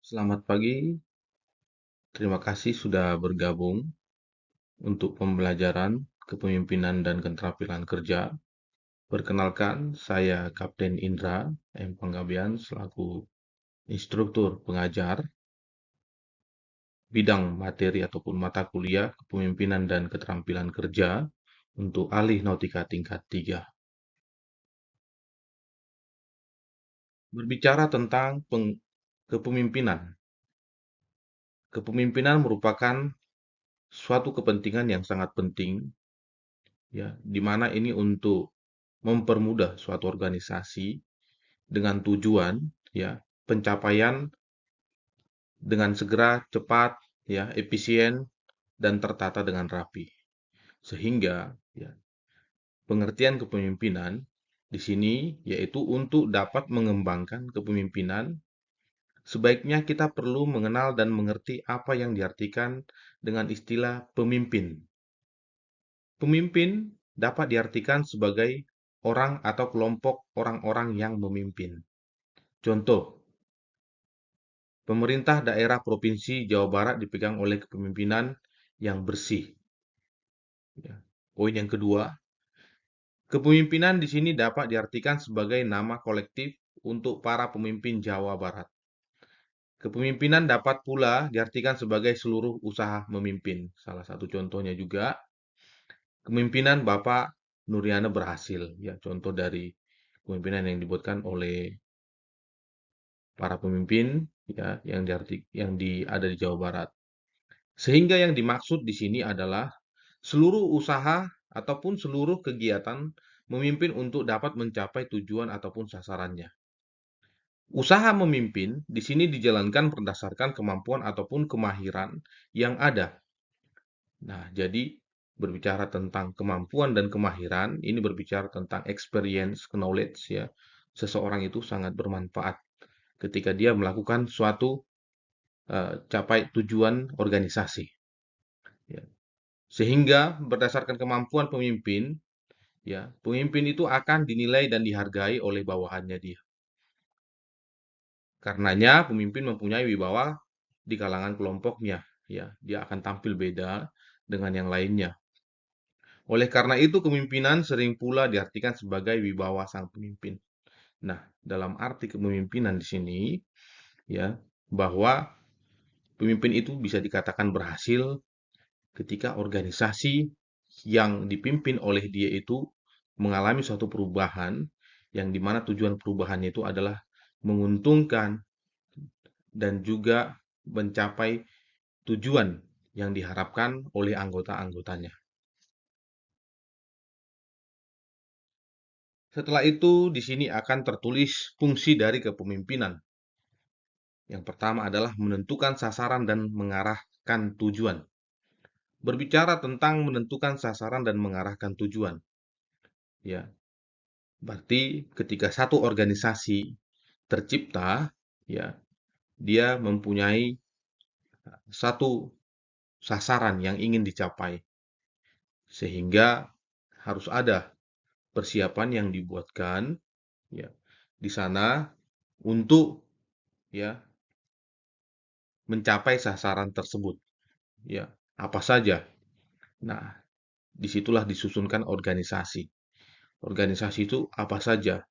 Selamat pagi, terima kasih sudah bergabung untuk pembelajaran kepemimpinan dan keterampilan kerja. Perkenalkan, saya Kapten Indra M. Panggabean selaku instruktur pengajar bidang materi ataupun mata kuliah kepemimpinan dan keterampilan kerja untuk alih nautika tingkat 3. Berbicara tentang kepemimpinan. Kepemimpinan merupakan suatu kepentingan yang sangat penting, ya, di mana ini untuk mempermudah suatu organisasi dengan tujuan, ya, pencapaian dengan segera, cepat, ya, efisien dan tertata dengan rapi. Sehingga, ya, pengertian kepemimpinan di sini yaitu untuk dapat mengembangkan kepemimpinan, sebaiknya kita perlu mengenal dan mengerti apa yang diartikan dengan istilah pemimpin. Pemimpin dapat diartikan sebagai orang atau kelompok orang-orang yang memimpin. Contoh, pemerintah daerah Provinsi Jawa Barat dipegang oleh kepemimpinan yang bersih. Ya. Poin yang kedua, kepemimpinan di sini dapat diartikan sebagai nama kolektif untuk para pemimpin Jawa Barat. Kepemimpinan dapat pula diartikan sebagai seluruh usaha memimpin. Salah satu contohnya juga, kepemimpinan Bapak Nuriana berhasil. Ya, contoh dari kepemimpinan yang dibuatkan oleh para pemimpin, ya, yang ada di Jawa Barat. Sehingga yang dimaksud di sini adalah seluruh usaha ataupun seluruh kegiatan memimpin untuk dapat mencapai tujuan ataupun sasarannya. Usaha memimpin di sini dijalankan berdasarkan kemampuan ataupun kemahiran yang ada. Nah, jadi berbicara tentang kemampuan dan kemahiran, ini berbicara tentang experience, knowledge, ya. Seseorang itu sangat bermanfaat ketika dia melakukan suatu capai tujuan organisasi. Ya. Sehingga berdasarkan kemampuan pemimpin, ya, pemimpin itu akan dinilai dan dihargai oleh bawahannya dia. Karenanya pemimpin mempunyai wibawa di kalangan kelompoknya, ya. Dia akan tampil beda dengan yang lainnya. Oleh karena itu kepemimpinan sering pula diartikan sebagai wibawa sang pemimpin. Nah, dalam arti kepemimpinan di sini, ya, bahwa pemimpin itu bisa dikatakan berhasil ketika organisasi yang dipimpin oleh dia itu mengalami suatu perubahan yang dimana tujuan perubahannya itu adalah menguntungkan dan juga mencapai tujuan yang diharapkan oleh anggota-anggotanya. Setelah itu, di sini akan tertulis fungsi dari kepemimpinan. Yang pertama adalah menentukan sasaran dan mengarahkan tujuan. Berbicara tentang menentukan sasaran dan mengarahkan tujuan, ya, berarti ketika satu organisasi tercipta, ya, dia mempunyai satu sasaran yang ingin dicapai, sehingga harus ada persiapan yang dibuatkan, ya, di sana untuk, ya, mencapai sasaran tersebut, ya, apa saja. Nah, disitulah disusunkan organisasi. Organisasi itu apa saja,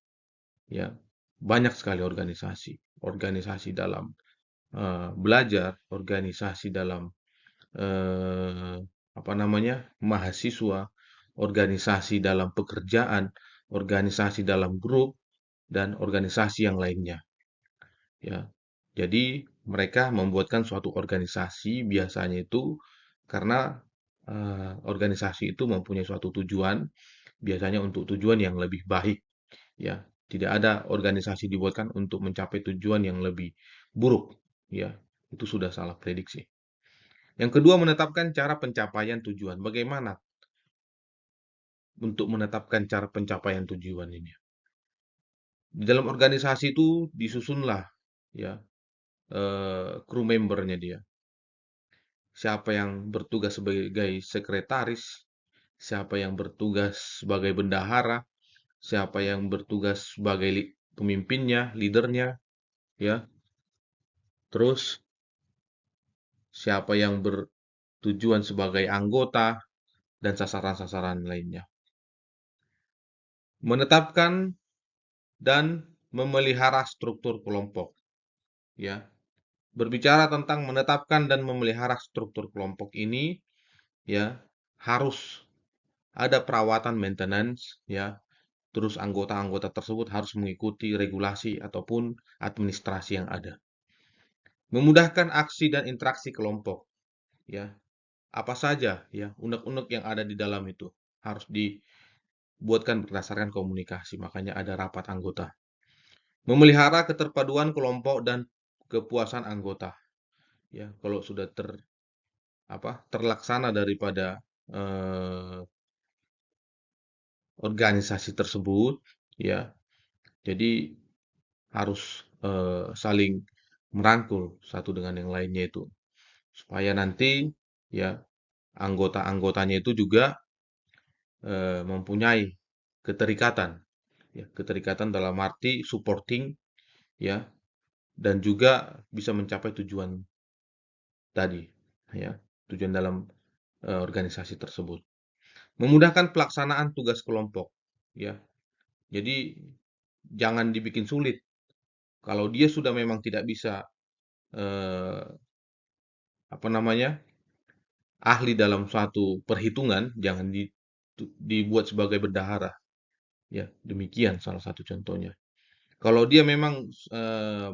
ya, banyak sekali organisasi. Organisasi dalam belajar, organisasi dalam eh, apa namanya, mahasiswa, organisasi dalam pekerjaan, organisasi dalam grup, dan organisasi yang lainnya. Ya, jadi mereka membuatkan suatu organisasi biasanya itu karena organisasi itu mempunyai suatu tujuan, biasanya untuk tujuan yang lebih baik. Ya, tidak ada organisasi dibuatkan untuk mencapai tujuan yang lebih buruk. Ya, itu sudah salah prediksi. Yang kedua, menetapkan cara pencapaian tujuan. Bagaimana untuk menetapkan cara pencapaian tujuan ini? Di dalam organisasi itu disusunlah, ya, crew membernya dia. Siapa yang bertugas sebagai sekretaris, siapa yang bertugas sebagai bendahara, siapa yang bertugas sebagai pemimpinnya, leadernya, ya. terus siapa yang bertujuan sebagai anggota, dan sasaran-sasaran lainnya. Menetapkan dan memelihara struktur kelompok, ya. Berbicara tentang menetapkan dan memelihara struktur kelompok ini, ya, harus ada perawatan maintenance, ya. Terus anggota-anggota tersebut harus mengikuti regulasi ataupun administrasi yang ada. Memudahkan aksi dan interaksi kelompok, ya. Apa saja, ya, unek-unek yang ada di dalam itu harus dibuatkan berdasarkan komunikasi, makanya ada rapat anggota. Memelihara keterpaduan kelompok dan kepuasan anggota. Ya, kalau sudah terlaksana daripada eh, organisasi tersebut, ya, jadi harus saling merangkul satu dengan yang lainnya itu, supaya nanti ya anggota-anggotanya itu juga mempunyai keterikatan, ya, keterikatan dalam arti supporting, ya, dan juga bisa mencapai tujuan tadi, ya, tujuan dalam organisasi tersebut. Memudahkan pelaksanaan tugas kelompok, ya. Jadi jangan dibikin sulit. Kalau dia sudah memang tidak bisa eh, apa namanya ahli dalam suatu perhitungan, jangan dibuat sebagai bendahara. Ya, demikian salah satu contohnya. Kalau dia memang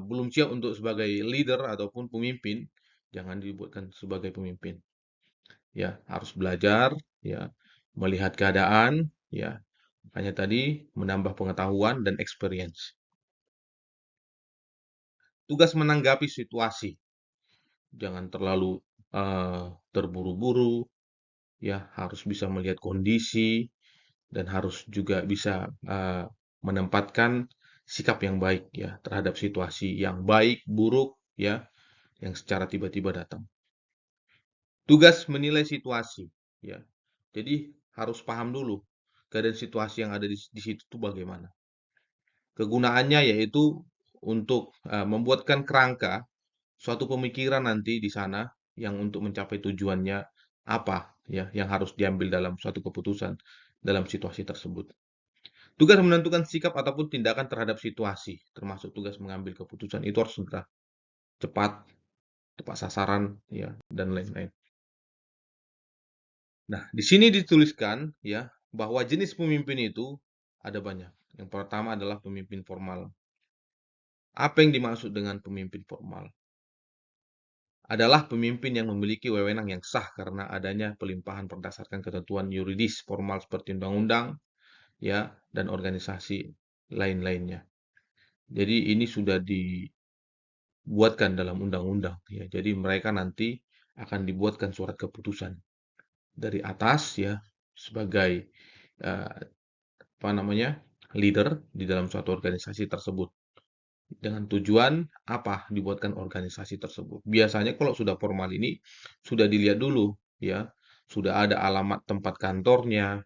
belum siap untuk sebagai leader ataupun pemimpin, jangan dibuatkan sebagai pemimpin. Ya, harus belajar, ya, melihat keadaan, ya. Makanya tadi menambah pengetahuan dan experience. Tugas menanggapi situasi, jangan terlalu terburu-buru, ya, harus bisa melihat kondisi dan harus juga bisa menempatkan sikap yang baik, ya, terhadap situasi yang baik, buruk, ya, yang secara tiba-tiba datang. Tugas menilai situasi, ya. Jadi harus paham dulu keadaan situasi yang ada di situ itu bagaimana. Kegunaannya yaitu untuk membuatkan kerangka suatu pemikiran nanti di sana yang untuk mencapai tujuannya apa, ya, yang harus diambil dalam suatu keputusan dalam situasi tersebut. Tugas menentukan sikap ataupun tindakan terhadap situasi, termasuk tugas mengambil keputusan itu harus segera, cepat, tepat sasaran, ya, dan lain-lain. Nah, di sini dituliskan, ya, bahwa jenis pemimpin itu ada banyak. Yang pertama adalah pemimpin formal. Apa yang dimaksud dengan pemimpin formal? Adalah pemimpin yang memiliki wewenang yang sah karena adanya pelimpahan berdasarkan ketentuan yuridis formal seperti undang-undang, ya, dan organisasi lain-lainnya. Jadi ini sudah dibuatkan dalam undang-undang, ya. Jadi mereka nanti akan dibuatkan surat keputusan dari atas, ya, sebagai eh, apa namanya leader di dalam suatu organisasi tersebut. Dengan tujuan apa dibuatkan organisasi tersebut. Biasanya kalau sudah formal ini sudah dilihat dulu, ya, sudah ada alamat tempat kantornya,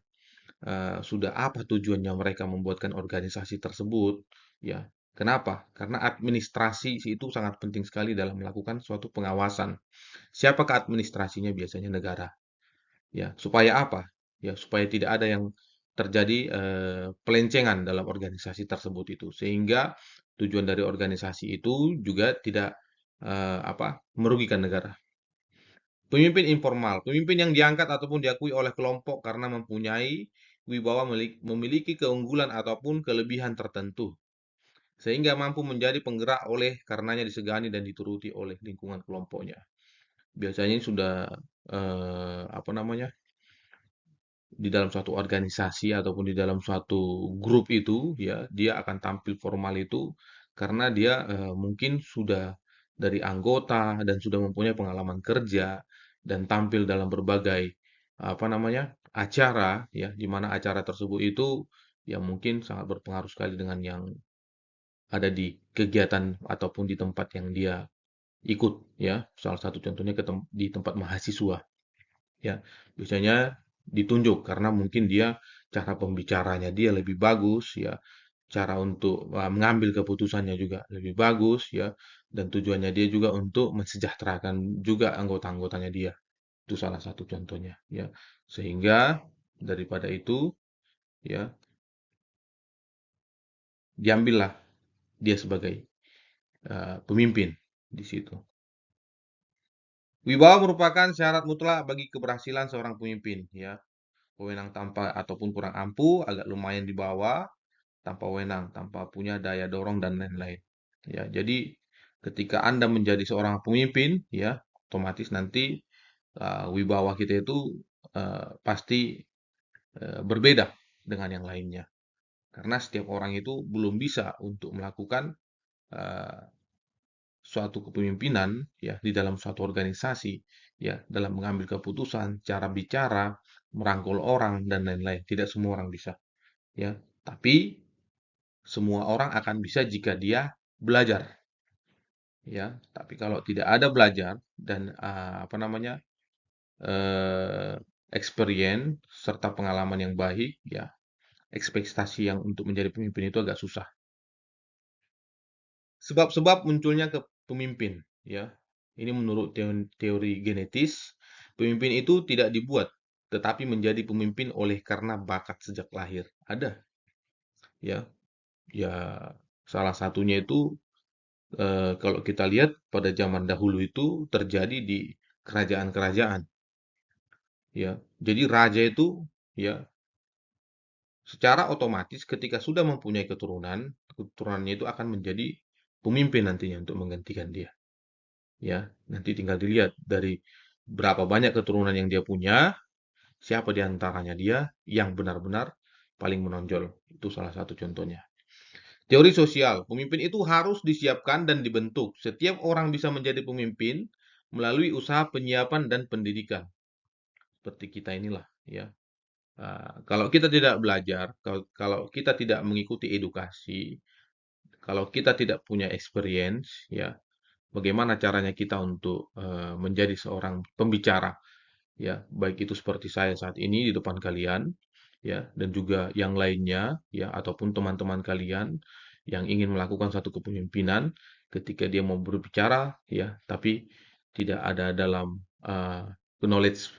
sudah apa tujuannya mereka membuatkan organisasi tersebut, ya. Kenapa? Karena administrasi itu sangat penting sekali dalam melakukan suatu pengawasan. Siapakah administrasinya? Biasanya negara. Ya, supaya apa? Ya, supaya tidak ada yang terjadi pelencengan dalam organisasi tersebut itu, sehingga tujuan dari organisasi itu juga tidak merugikan negara. Pemimpin informal, pemimpin yang diangkat ataupun diakui oleh kelompok karena mempunyai wibawa memiliki keunggulan ataupun kelebihan tertentu, sehingga mampu menjadi penggerak oleh karenanya disegani dan dituruti oleh lingkungan kelompoknya. Biasanya sudah apa namanya di dalam suatu organisasi ataupun di dalam suatu grup itu, ya, dia akan tampil formal itu karena dia mungkin sudah dari anggota dan sudah mempunyai pengalaman kerja dan tampil dalam berbagai apa namanya acara, ya, di mana acara tersebut itu ya mungkin sangat berpengaruh sekali dengan yang ada di kegiatan ataupun di tempat yang dia ikut, ya. Salah satu contohnya di tempat mahasiswa, ya, biasanya ditunjuk karena mungkin dia cara pembicaranya dia lebih bagus, ya, cara untuk mengambil keputusannya juga lebih bagus, ya, dan tujuannya dia juga untuk mensejahterakan juga anggota-anggotanya dia. Itu salah satu contohnya, ya. Sehingga daripada itu, ya, diambillah dia sebagai pemimpin di situ. Wibawa merupakan syarat mutlak bagi keberhasilan seorang pemimpin, ya. Wewenang tanpa ataupun kurang ampuh, agak lumayan di bawah, tanpa wewenang, tanpa punya daya dorong dan lain-lain. Ya, jadi ketika Anda menjadi seorang pemimpin, ya, otomatis nanti wibawa kita itu pasti berbeda dengan yang lainnya. Karena setiap orang itu belum bisa untuk melakukan eh, suatu kepemimpinan ya di dalam suatu organisasi ya dalam mengambil keputusan, cara bicara, merangkul orang dan lain-lain. Tidak semua orang bisa ya. Tapi semua orang akan bisa jika dia belajar ya. Tapi kalau tidak ada belajar dan apa namanya? eh, experience serta pengalaman yang baik ya, ekspektasi yang untuk menjadi pemimpin itu agak susah. Sebab-sebab munculnya pemimpin, ya. Ini menurut teori genetis, pemimpin itu tidak dibuat, tetapi menjadi pemimpin oleh karena bakat sejak lahir. Ada, ya. Ya, salah satunya itu kalau kita lihat pada zaman dahulu itu terjadi di kerajaan-kerajaan, ya. Jadi raja itu, ya, secara otomatis ketika sudah mempunyai keturunan, keturunannya itu akan menjadi pemimpin nantinya untuk menggantikan dia. Ya, nanti tinggal dilihat dari berapa banyak keturunan yang dia punya, siapa di antaranya dia yang benar-benar paling menonjol. Itu salah satu contohnya. Teori sosial, pemimpin itu harus disiapkan dan dibentuk. Setiap orang bisa menjadi pemimpin melalui usaha penyiapan dan pendidikan. Seperti kita inilah, ya. Kalau kita tidak belajar, kalau kita tidak mengikuti edukasi, kalau kita tidak punya experience, ya, bagaimana caranya kita untuk menjadi seorang pembicara, ya, baik itu seperti saya saat ini di depan kalian, ya, dan juga yang lainnya, ya, ataupun teman-teman kalian yang ingin melakukan satu kepemimpinan, ketika dia mau berbicara, ya, tapi tidak ada dalam knowledge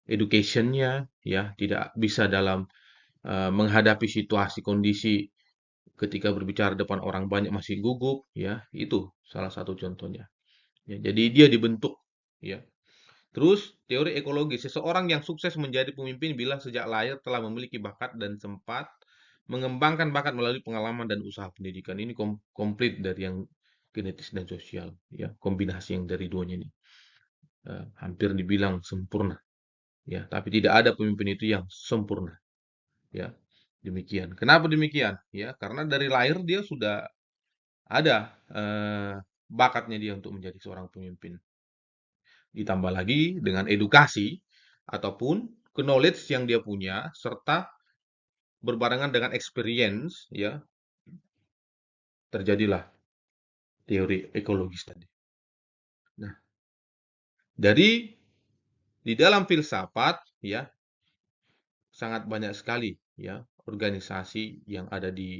education-nya, ya, tidak bisa dalam menghadapi situasi kondisi ketika berbicara depan orang banyak masih gugup, ya, itu salah satu contohnya. Ya, jadi dia dibentuk, ya. Terus teori ekologi, seseorang yang sukses menjadi pemimpin bila sejak lahir telah memiliki bakat dan sempat mengembangkan bakat melalui pengalaman dan usaha pendidikan. Ini komplit dari yang genetis dan sosial, ya, kombinasi yang dari duanya ini. Hampir dibilang sempurna, ya, tapi tidak ada pemimpin itu yang sempurna, ya. Demikian. Kenapa demikian? Ya, karena dari lahir dia sudah ada bakatnya dia untuk menjadi seorang pemimpin. Ditambah lagi dengan edukasi ataupun knowledge yang dia punya serta berbarengan dengan experience ya, terjadilah teori ekologis tadi. Nah, dari di dalam filsafat ya sangat banyak sekali ya organisasi yang ada di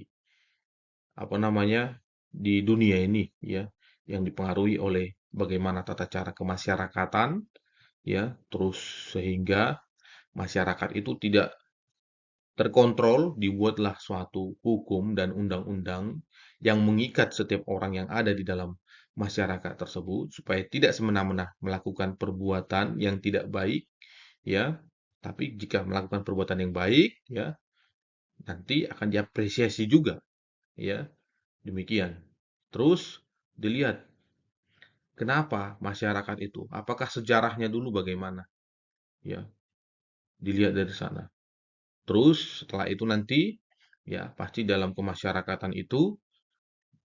apa namanya di dunia ini ya yang dipengaruhi oleh bagaimana tata cara kemasyarakatan ya terus sehingga masyarakat itu tidak terkontrol, dibuatlah suatu hukum dan undang-undang yang mengikat setiap orang yang ada di dalam masyarakat tersebut supaya tidak semena-mena melakukan perbuatan yang tidak baik, ya. Tapi jika melakukan perbuatan yang baik, ya, nanti akan diapresiasi juga, ya. Demikian. Terus dilihat kenapa masyarakat itu, apakah sejarahnya dulu bagaimana, ya. Dilihat dari sana. Terus setelah itu nanti ya pasti dalam kemasyarakatan itu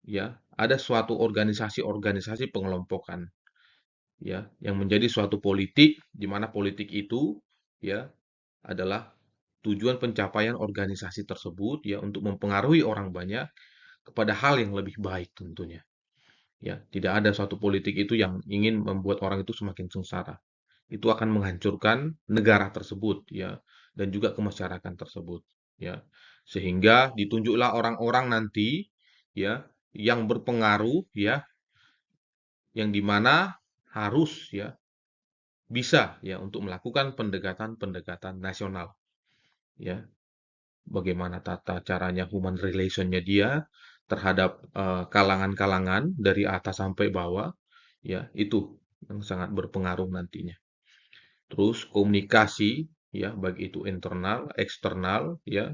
ya ada suatu organisasi-organisasi pengelompokan ya yang menjadi suatu politik di mana politik itu ya adalah tujuan pencapaian organisasi tersebut ya untuk mempengaruhi orang banyak kepada hal yang lebih baik tentunya. Ya, tidak ada suatu politik itu yang ingin membuat orang itu semakin sengsara. Itu akan menghancurkan negara tersebut ya dan juga kemasyarakatan tersebut ya. Sehingga ditunjuklah orang-orang nanti ya yang berpengaruh ya yang dimana harus ya bisa ya untuk melakukan pendekatan-pendekatan nasional ya. Bagaimana tata caranya human relationnya dia terhadap kalangan-kalangan dari atas sampai bawah ya, itu yang sangat berpengaruh nantinya. Terus komunikasi ya, baik itu internal, eksternal ya,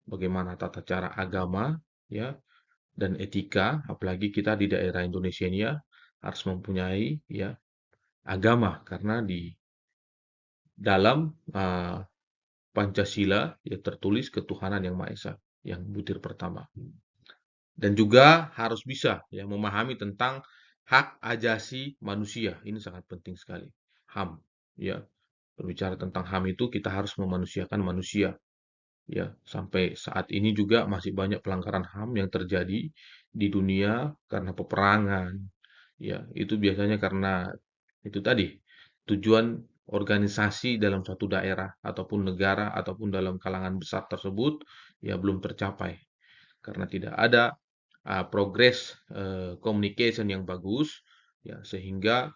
bagaimana tata cara agama ya, dan etika, apalagi kita di daerah Indonesia ini ya harus mempunyai ya agama, karena di dalam Pancasila ya tertulis ketuhanan yang Maha Esa, yang butir pertama. Dan juga harus bisa ya memahami tentang hak ajasi manusia. Ini sangat penting sekali. HAM ya. Berbicara tentang HAM itu kita harus memanusiakan manusia ya. Sampai saat ini juga masih banyak pelanggaran HAM yang terjadi di dunia karena peperangan. Ya, itu biasanya karena itu tadi tujuan organisasi dalam suatu daerah ataupun negara ataupun dalam kalangan besar tersebut ya belum tercapai karena tidak ada progres communication yang bagus ya sehingga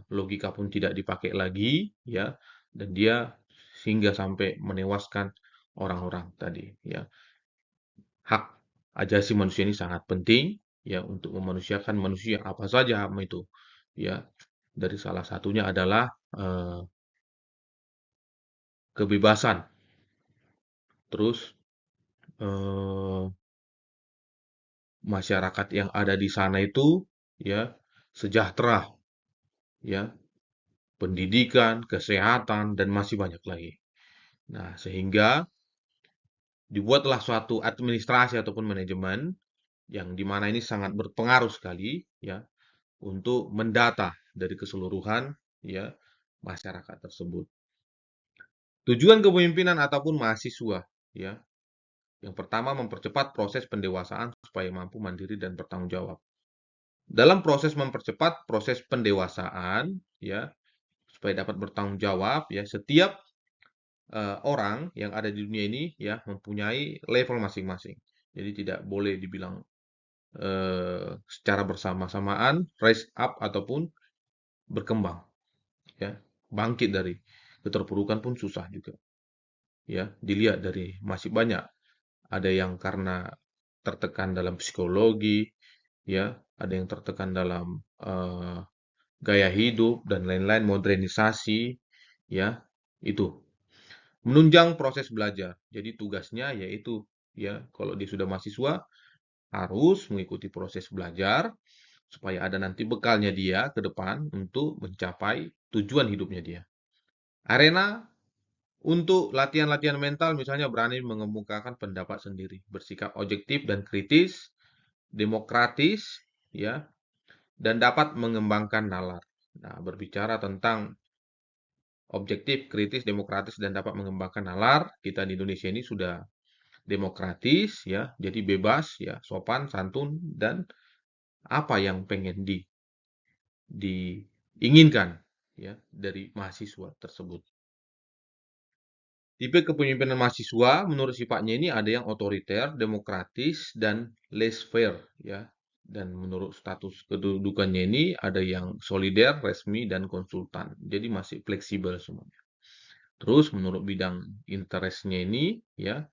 logika pun tidak dipakai lagi ya dan dia sehingga sampai menewaskan orang-orang tadi ya. Hak ajasi manusia ini sangat penting ya untuk memanusiakan manusia apa saja HAM itu ya. Dari salah satunya adalah kebebasan. Terus eh, masyarakat yang ada di sana itu ya sejahtera ya, pendidikan, kesehatan dan masih banyak lagi. Nah, sehingga dibuatlah suatu administrasi ataupun manajemen yang dimana ini sangat berpengaruh sekali ya untuk mendata dari keseluruhan ya masyarakat tersebut. Tujuan kepemimpinan ataupun mahasiswa ya. Yang pertama mempercepat proses pendewasaan supaya mampu mandiri dan bertanggung jawab. Dalam proses mempercepat proses pendewasaan ya supaya dapat bertanggung jawab ya setiap orang yang ada di dunia ini ya mempunyai level masing-masing. Jadi tidak boleh dibilang secara bersama-samaan rise up ataupun berkembang ya. Bangkit dari keterpurukan pun susah juga. Ya, dilihat dari masih banyak ada yang karena tertekan dalam psikologi ya, ada yang tertekan dalam gaya hidup dan lain-lain modernisasi ya. Itu menunjang proses belajar. Jadi tugasnya yaitu ya kalau dia sudah mahasiswa harus mengikuti proses belajar supaya ada nanti bekalnya dia ke depan untuk mencapai tujuan hidupnya dia. Arena untuk latihan-latihan mental misalnya berani mengemukakan pendapat sendiri, bersikap objektif dan kritis, demokratis ya, dan dapat mengembangkan nalar. Nah, berbicara tentang objektif, kritis, demokratis dan dapat mengembangkan nalar, kita di Indonesia ini sudah demokratis ya, jadi bebas ya, sopan, santun dan apa yang pengen diinginkan ya dari mahasiswa tersebut. Tipe kepemimpinan mahasiswa menurut sifatnya ini ada yang otoriter, demokratis, dan laissez-faire ya. Dan menurut status kedudukannya ini ada yang solider, resmi, dan konsultan. Jadi masih fleksibel semuanya. Terus menurut bidang interestnya ini ya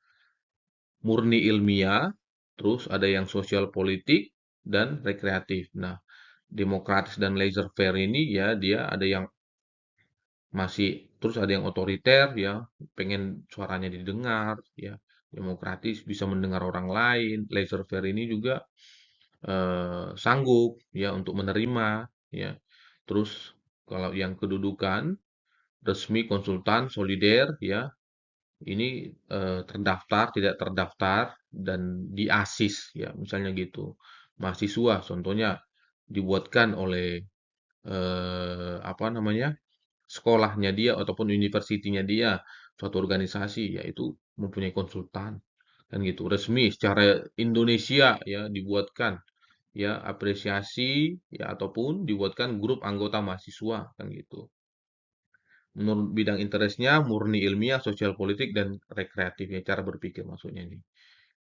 murni ilmiah, terus ada yang sosial politik dan rekreatif. Nah, demokratis dan laissez-faire ini ya dia ada yang masih terus ada yang otoriter ya, pengen suaranya didengar ya, demokratis bisa mendengar orang lain, laissez-faire ini juga sanggup ya untuk menerima ya. Terus kalau yang kedudukan resmi, konsultan, solider ya, ini terdaftar, tidak terdaftar dan diasis ya, misalnya gitu. Mahasiswa contohnya dibuatkan oleh apa namanya? Sekolahnya dia ataupun universitinya dia, suatu organisasi yaitu mempunyai konsultan kan gitu. Resmi secara Indonesia ya dibuatkan ya apresiasi ya ataupun dibuatkan grup anggota mahasiswa kan gitu. Menurut bidang interestnya murni ilmiah, sosial politik dan rekreatif ya cara berpikir maksudnya ini.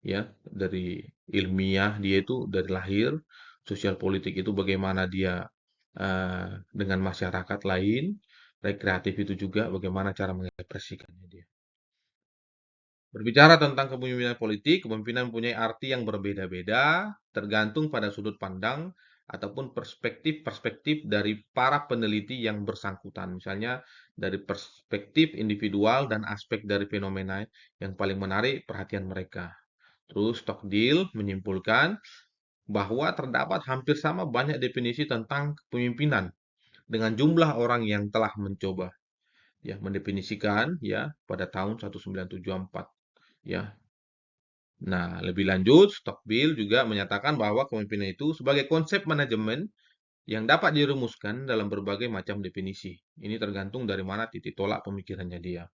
Ya, dari ilmiah dia itu dari lahir, Sosial politik itu bagaimana dia dengan masyarakat lain, rekreatif itu juga bagaimana cara mengekspresikannya dia. Berbicara tentang kepemimpinan politik, kepemimpinan mempunyai arti yang berbeda-beda, tergantung pada sudut pandang ataupun perspektif-perspektif dari para peneliti yang bersangkutan. Misalnya dari perspektif individual dan aspek dari fenomena yang paling menarik perhatian mereka. Terus Stockdale menyimpulkan bahwa terdapat hampir sama banyak definisi tentang kepemimpinan dengan jumlah orang yang telah mencoba ya mendefinisikan ya pada tahun 1974 ya. Nah, lebih lanjut, Stockdale juga menyatakan bahwa kepemimpinan itu sebagai konsep manajemen yang dapat dirumuskan dalam berbagai macam definisi. Ini tergantung dari mana titik tolak pemikirannya dia.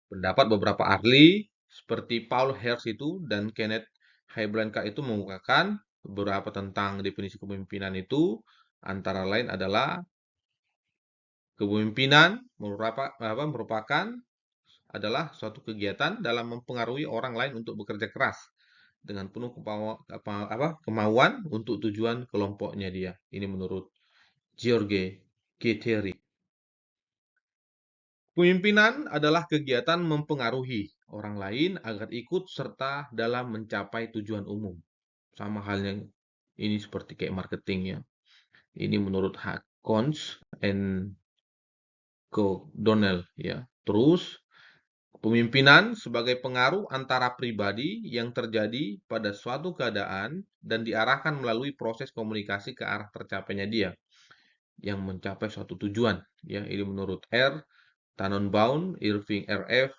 Pendapat beberapa ahli seperti Paul Hersh itu dan Kenneth Hebranka itu mengungkapkan beberapa tentang definisi kepemimpinan itu antara lain adalah kepemimpinan merupakan adalah suatu kegiatan dalam mempengaruhi orang lain untuk bekerja keras dengan penuh kemauan untuk tujuan kelompoknya dia. Ini menurut George Guattari. Pemimpinan adalah kegiatan mempengaruhi orang lain agar ikut serta dalam mencapai tujuan umum. Sama halnya ini seperti kayak marketing ya. Ini menurut Cons and O'Donnell ya. Terus pemimpinan sebagai pengaruh antara pribadi yang terjadi pada suatu keadaan dan diarahkan melalui proses komunikasi ke arah tercapainya dia yang mencapai suatu tujuan. Ya, ini menurut R. Tannenbaum, Irving R.F.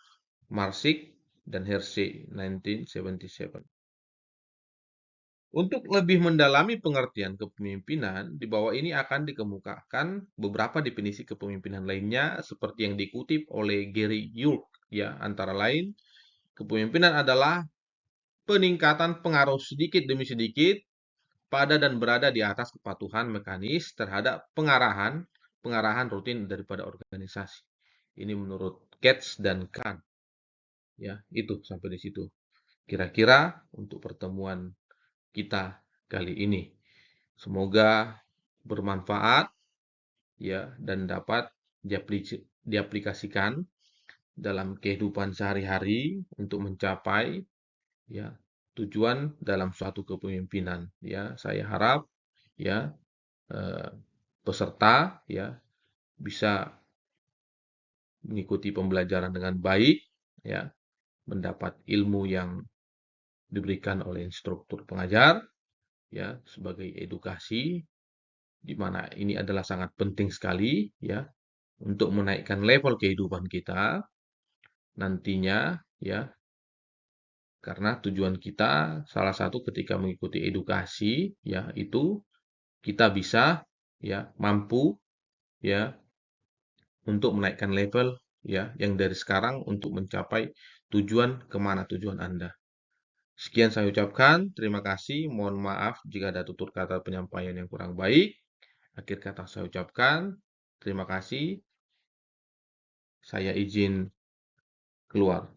Marsick, dan Hershey 1977. Untuk lebih mendalami pengertian kepemimpinan, di bawah ini akan dikemukakan beberapa definisi kepemimpinan lainnya seperti yang dikutip oleh Gary York ya, antara lain kepemimpinan adalah peningkatan pengaruh sedikit demi sedikit pada dan berada di atas kepatuhan mekanis terhadap pengarahan rutin daripada organisasi. Ini menurut Katz dan Kahn. Ya, itu sampai di situ. Kira-kira untuk pertemuan kita kali ini. Semoga bermanfaat ya dan dapat diaplikasikan dalam kehidupan sehari-hari untuk mencapai ya tujuan dalam suatu kepemimpinan ya. Saya harap ya eh, peserta ya bisa mengikuti pembelajaran dengan baik ya, mendapat ilmu yang diberikan oleh instruktur pengajar ya sebagai edukasi di mana ini adalah sangat penting sekali ya untuk menaikkan level kehidupan kita nantinya ya. Karena tujuan kita salah satu ketika mengikuti edukasi ya itu kita bisa ya mampu ya untuk menaikkan level ya yang dari sekarang untuk mencapai tujuan kemana tujuan Anda. Sekian saya ucapkan, terima kasih. Mohon maaf jika ada tutur kata penyampaian yang kurang baik. Akhir kata saya ucapkan, terima kasih. Saya izin keluar.